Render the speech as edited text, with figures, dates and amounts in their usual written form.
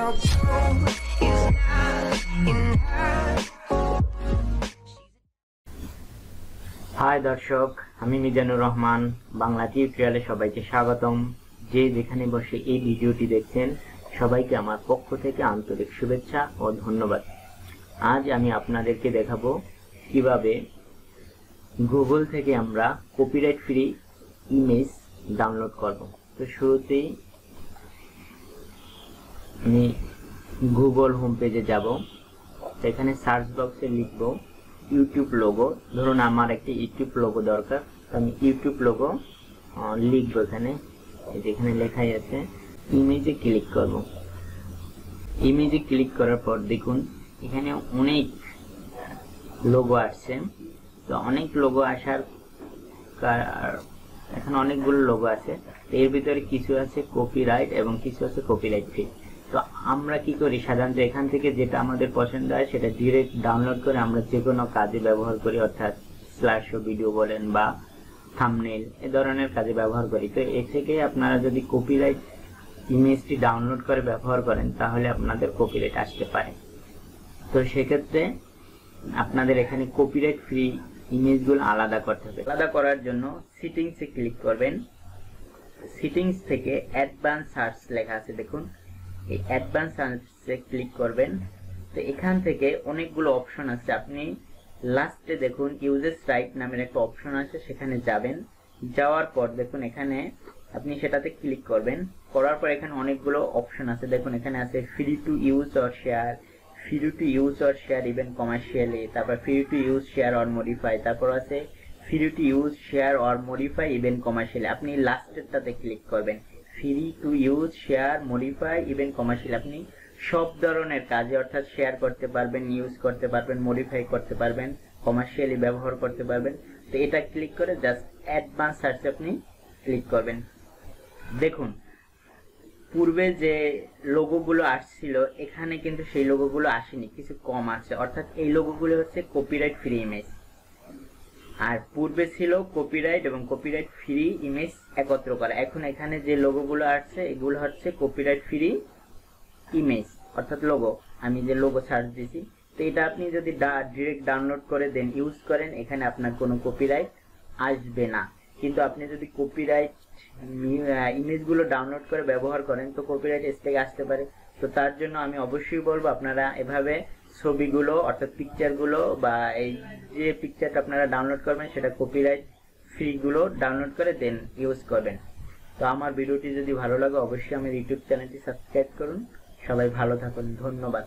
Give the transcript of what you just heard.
without you is not enough. Hi দর্শক, আমি মিজানুর রহমান। বাংলা টিউটোরিয়ালে সবাইকে স্বাগতম। যে যেখানে বসে এই ভিডিওটি দেখছেন সবাইকে আমার পক্ষ থেকে আন্তরিক শুভেচ্ছা ও ধন্যবাদ। আজ আমি আপনাদেরকে দেখাবো কিভাবে গুগল থেকে আমরা কপিরাইট ফ্রি ইমেজ ডাউনলোড করব। তো শুরুতেই আমি গুগল হোম পেজে যাব। এখানে সার্চ বক্সে লিখব ইউটিউব লোগো। ধরুন আমার একটি ইউটিউব লোগো দরকার, তো আমি ইউটিউব লোগো লিখবো। এখানে যেখানে লেখাই আছে ইমেজে ক্লিক করব। ইমেজে ক্লিক করার পর দেখুন এখানে অনেক লোগো আসছে। তো অনেক লোগো আসার এখানে অনেকগুলো লোগো আছে। এর ভিতরে কিছু আছে কপিরাইট এবং কিছু আছে কপিরাইট ফ্রি। তো আমরা কি করি, সাধারণত এখান থেকে যেটা আমাদের পছন্দ হয় সেটা ডিরেক্ট ডাউনলোড করে আমরা যে কোনো কাজে ব্যবহার করি, অর্থাৎ স্ল্যাশ শো ভিডিও বলেন বা থাম্বনেল এ ধরনের কাজে ব্যবহার করি। তো এ থেকে আপনারা যদি কপিরাইট ইমেজটি ডাউনলোড করে ব্যবহার করেন তাহলে আপনাদের কপিরাইট আসতে পারে। তো সেক্ষেত্রে আপনাদের এখানে কপিরাইট ফ্রি ইমেজগুলো আলাদা করতে হবে। আলাদা করার জন্য সেটিংসে ক্লিক করবেন। সেটিংস থেকে অ্যাডভান্স সার্চ লেখা আছে, দেখুন এই অ্যাডভান্স সার্চে ক্লিক করবেন। তো এখান থেকে অনেকগুলো অপশন আছে। আপনি লাস্টে দেখুন ইউজার্স রাইট নামের একটা অপশন আছে, সেখানে যাবেন। যাওয়ার পর দেখুন এখানে আপনি সেটাতে ক্লিক করবেন। করার পর এখানে অনেকগুলো অপশন আছে। দেখুন এখানে আছে free to use or share, free to use or share even commercially, তারপর free to use share or modify, তারপর আছে free to use share or modify even commercially. আপনি লাস্টেরটাতে ক্লিক করবেন, free to use share modify even commercial. আপনি সব ধরনের কাজে অর্থাৎ শেয়ার করতে পারবেন, ইউজ করতে পারবেন, মডিফাই করতে পারবেন, কমার্শিয়ালি ব্যবহার করতে পারবেন। তো এটা ক্লিক করে জাস্ট অ্যাডভান্স সার্চে আপনি ক্লিক করবেন। দেখুন পূর্বে যে লোগোগুলো আসছিল এখানে কিন্তু সেই লোগোগুলো আসেনি, কিছু কম আছে। অর্থাৎ এই লোগোগুলো হচ্ছে কপিরাইট ফ্রি ইমেজ, আর পূর্বে ছিল কপিরাইট এবং কপিরাইট ফ্রি ইমেজ একত্র করা। এখন এখানে যে লোগোগুলো আসছে এগুলো হচ্ছে কপিরাইট ফ্রি ইমেজ অর্থাৎ লোগো। আমি যে লোগো সার্চ দিয়েছি, তো এটা আপনি যদি ডিরেক্ট ডাউনলোড করে দেন ইউজ করেন, এখানে আপনার কোনো কপিরাইট আসবে না। কিন্তু আপনি যদি কপিরাইট ইমেজগুলো ডাউনলোড করে ব্যবহার করেন তো কপিরাইট স্ট্রাইক আসতে পারে। তো তার জন্য আমি অবশ্যই বলবো আপনারা এভাবে ছবিগুলো অর্থাৎ পিকচারগুলো বা এই যে পিকচারটা আপনারা ডাউনলোড করবেন সেটা কপিরাইট ফ্রি গুলো ডাউনলোড করে দেন ইউজ করবেন। তো আমার ভিডিওটি যদি ভালো লাগে অবশ্যই আমার ইউটিউব চ্যানেলটি সাবস্ক্রাইব করুন। সবাই ভালো থাকুন, ধন্যবাদ।